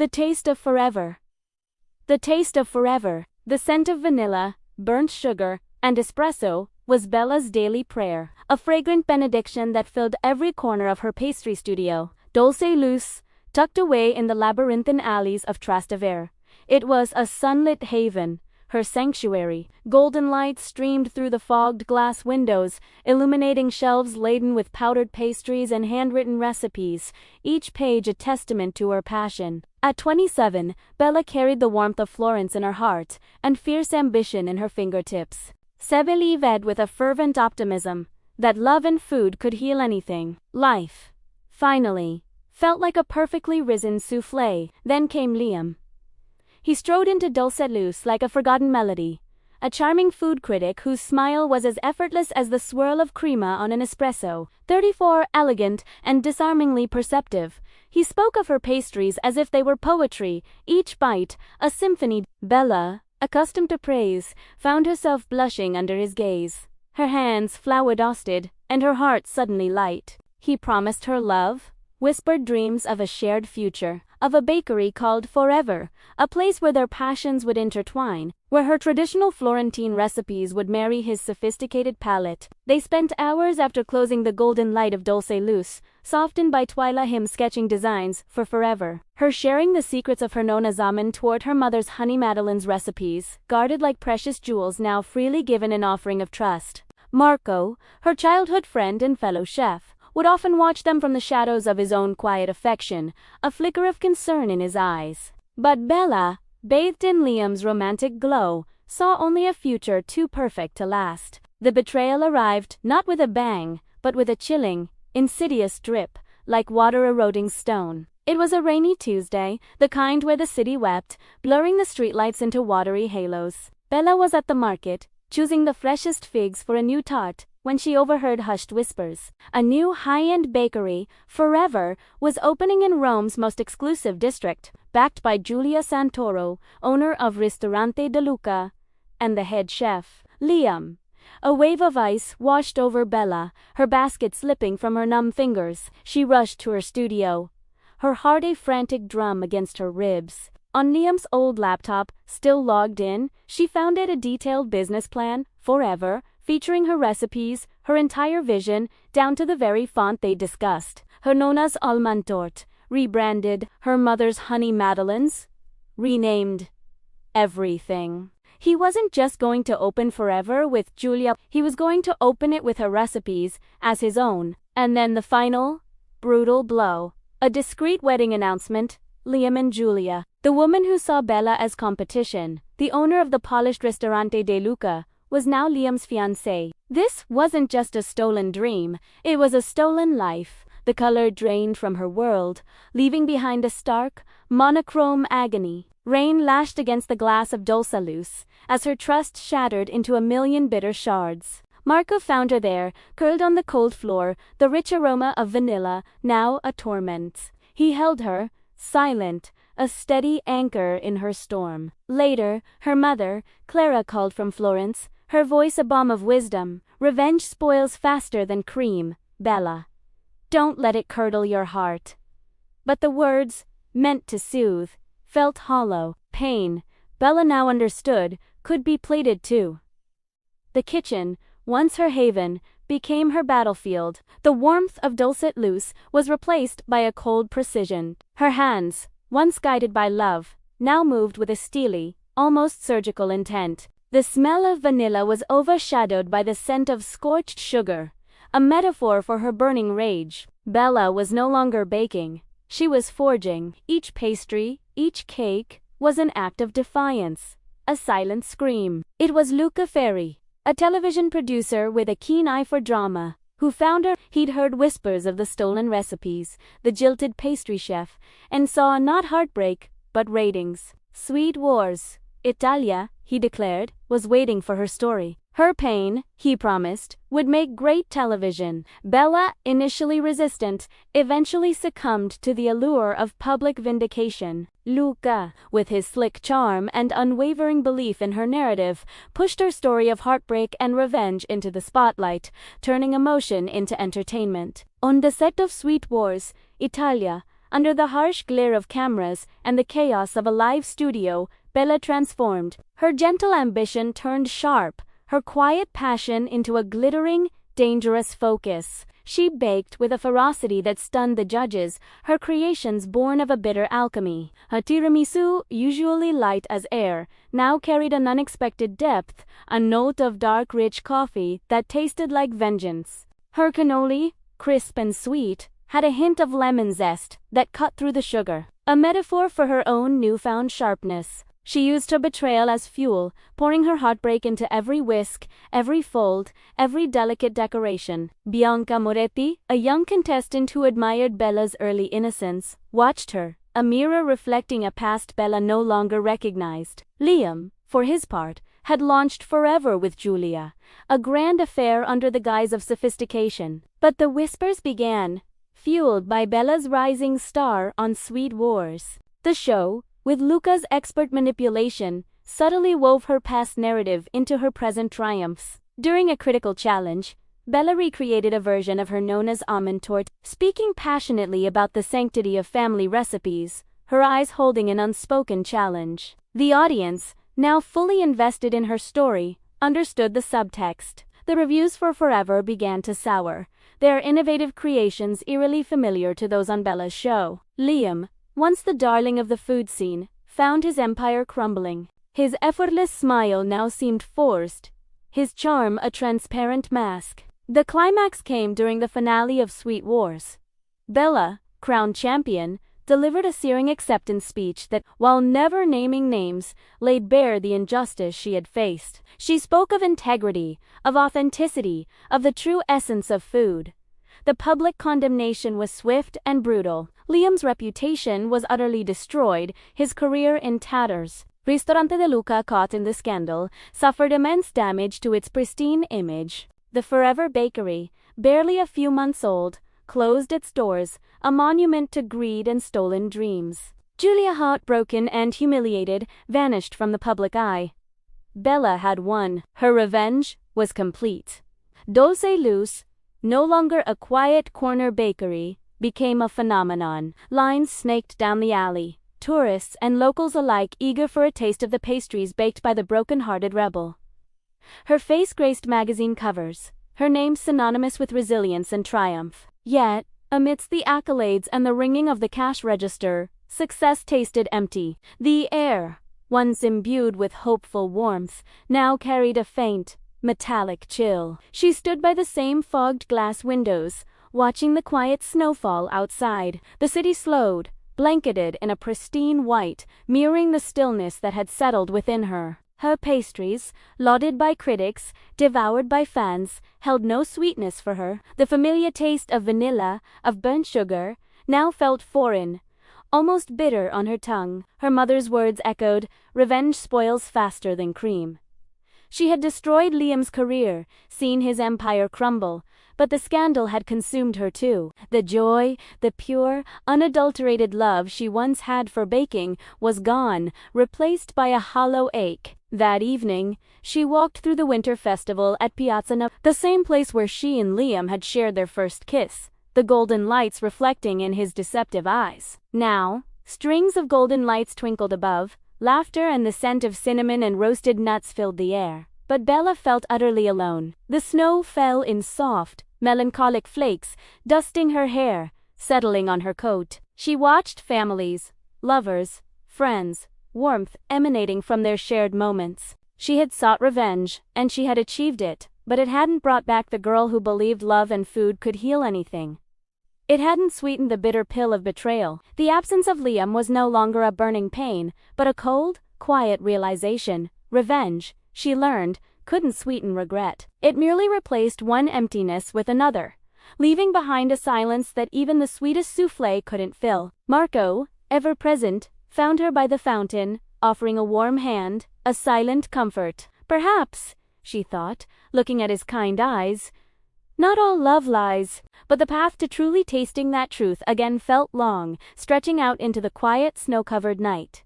The taste of forever. The taste of forever, the scent of vanilla, burnt sugar, and espresso, was Bella's daily prayer, a fragrant benediction that filled every corner of her pastry studio, Dolce Luce, tucked away in the labyrinthine alleys of Trastevere. It was a sunlit haven, her sanctuary. Golden light streamed through the fogged glass windows, illuminating shelves laden with powdered pastries and handwritten recipes, each page a testament to her passion. At 27, Bella carried the warmth of Florence in her heart and fierce ambition in her fingertips. Se believed with a fervent optimism that love and food could heal anything. Life, finally, felt like a perfectly risen soufflé. Then came Liam. He strode into Dolce Luce like a forgotten melody, a charming food critic whose smile was as effortless as the swirl of crema on an espresso. 34, elegant and disarmingly perceptive, he spoke of her pastries as if they were poetry, each bite a symphony. Bella, accustomed to praise, found herself blushing under his gaze, her hands flower-dusted, and her heart suddenly light. He promised her love, whispered dreams of a shared future, of a bakery called Forever, a place where their passions would intertwine, where her traditional Florentine recipes would marry his sophisticated palate. They spent hours after closing the golden light of Dolce Luce, softened by Twyla him sketching designs for Forever, her sharing the secrets of her nona Zaman toward her mother's honey madeleines recipes, guarded like precious jewels now freely given in offering of trust. Marco, her childhood friend and fellow chef, would often watch them from the shadows of his own quiet affection, a flicker of concern in his eyes. But Bella, bathed in Liam's romantic glow, saw only a future too perfect to last. The betrayal arrived, not with a bang, but with a chilling, insidious drip, like water eroding stone. It was a rainy Tuesday, the kind where the city wept, blurring the streetlights into watery halos. Bella was at the market, choosing the freshest figs for a new tart, when she overheard hushed whispers. A new high-end bakery, Forever, was opening in Rome's most exclusive district, backed by Giulia Santoro, owner of Ristorante De Luca, and the head chef, Liam. A wave of ice washed over Bella, her basket slipping from her numb fingers. She rushed to her studio, her heart a frantic drum against her ribs. On Liam's old laptop, still logged in, she found it a detailed business plan, Forever, featuring her recipes, her entire vision, down to the very font they discussed. Her nona's almond torte, rebranded, her mother's honey madeleines, renamed. Everything. He wasn't just going to open Forever with Giulia, he was going to open it with her recipes, as his own. And then the final, brutal blow. A discreet wedding announcement, Liam and Giulia. The woman who saw Bella as competition, the owner of the polished Ristorante De Luca, was now Liam's fiancée. This wasn't just a stolen dream, it was a stolen life. The color drained from her world, leaving behind a stark, monochrome agony. Rain lashed against the glass of Dolce Luce, as her trust shattered into a million bitter shards. Marco found her there, curled on the cold floor, the rich aroma of vanilla, now a torment. He held her, silent, a steady anchor in her storm. Later, her mother, Clara, called from Florence, her voice a balm of wisdom. Revenge spoils faster than cream, Bella. Don't let it curdle your heart. But the words, meant to soothe, felt hollow. Pain, Bella now understood, could be plated too. The kitchen, once her haven, became her battlefield. The warmth of Dolce Luce was replaced by a cold precision. Her hands, once guided by love, now moved with a steely, almost surgical intent. The smell of vanilla was overshadowed by the scent of scorched sugar, a metaphor for her burning rage. Bella was no longer baking, she was forging. Each pastry, each cake, was an act of defiance, a silent scream. It was Luca Ferri, a television producer with a keen eye for drama, who found her. He'd heard whispers of the stolen recipes, the jilted pastry chef, and saw not heartbreak, but ratings. Sweet Wars, Italia, he declared, was waiting for her story. Her pain, he promised, would make great television. Bella, initially resistant, eventually succumbed to the allure of public vindication. Luca, with his slick charm and unwavering belief in her narrative, pushed her story of heartbreak and revenge into the spotlight, turning emotion into entertainment. On the set of Sweet Wars, Italia, Under the harsh glare of cameras and the chaos of a live studio, Bella transformed. Her gentle ambition turned sharp, her quiet passion into a glittering, dangerous focus. She baked with a ferocity that stunned the judges, her creations born of a bitter alchemy. Her tiramisu, usually light as air, now carried an unexpected depth, a note of dark rich coffee that tasted like vengeance. Her cannoli, crisp and sweet, had a hint of lemon zest that cut through the sugar, a metaphor for her own newfound sharpness. She used her betrayal as fuel, pouring her heartbreak into every whisk, every fold, every delicate decoration. Bianca Moretti, a young contestant who admired Bella's early innocence, watched her, a mirror reflecting a past Bella no longer recognized. Liam, for his part, had launched forever with Julia, a grand affair under the guise of sophistication. But the whispers began, fueled by Bella's rising star on Sweet Wars. The show, with Luca's expert manipulation, subtly wove her past narrative into her present triumphs. During a critical challenge, Bella recreated a version of her Nona's almond torte, speaking passionately about the sanctity of family recipes, her eyes holding an unspoken challenge. The audience, now fully invested in her story, understood the subtext. The reviews for Forever began to sour, their innovative creations eerily familiar to those on Bella's show. Liam, once the darling of the food scene, found his empire crumbling. His effortless smile now seemed forced, his charm a transparent mask. The climax came during the finale of Sweet Wars. Bella, crowned champion, delivered a searing acceptance speech that, while never naming names, laid bare the injustice she had faced. She spoke of integrity, of authenticity, of the true essence of food. The public condemnation was swift and brutal. Liam's reputation was utterly destroyed, his career in tatters. Ristorante de Luca, caught in the scandal, suffered immense damage to its pristine image. The Forever Bakery, barely a few months old, closed its doors, a monument to greed and stolen dreams. Julia, heartbroken and humiliated, vanished from the public eye. Bella had won. Her revenge was complete. Dulce Luz, no longer a quiet corner bakery, became a phenomenon. Lines snaked down the alley, tourists and locals alike eager for a taste of the pastries baked by the broken-hearted rebel. Her face graced magazine covers, her name synonymous with resilience and triumph. Yet, amidst the accolades and the ringing of the cash register, success tasted empty. The air, once imbued with hopeful warmth, now carried a faint, metallic chill. She stood by the same fogged glass windows, watching the quiet snowfall outside. The city slowed, blanketed in a pristine white, mirroring the stillness that had settled within her. Her pastries, lauded by critics, devoured by fans, held no sweetness for her. The familiar taste of vanilla, of burnt sugar, now felt foreign, almost bitter on her tongue. Her mother's words echoed, "Revenge spoils faster than cream." She had destroyed Liam's career, seen his empire crumble, but the scandal had consumed her too. The joy, the pure, unadulterated love she once had for baking was gone, replaced by a hollow ache. That evening, she walked through the winter festival at Piazza Navona, the same place where she and Liam had shared their first kiss, the golden lights reflecting in his deceptive eyes. Now, strings of golden lights twinkled above, laughter and the scent of cinnamon and roasted nuts filled the air. But Bella felt utterly alone. The snow fell in soft, melancholic flakes, dusting her hair, settling on her coat. She watched families, lovers, friends, warmth emanating from their shared moments. She had sought revenge, and she had achieved it, but it hadn't brought back the girl who believed love and food could heal anything. It hadn't sweetened the bitter pill of betrayal. The absence of Liam was no longer a burning pain, but a cold, quiet realization. Revenge, she learned, couldn't sweeten regret. It merely replaced one emptiness with another, leaving behind a silence that even the sweetest souffle couldn't fill. Marco, ever present, found her by the fountain, offering a warm hand, a silent comfort. Perhaps, she thought, looking at his kind eyes, not all love lies, but the path to truly tasting that truth again felt long, stretching out into the quiet, snow-covered night.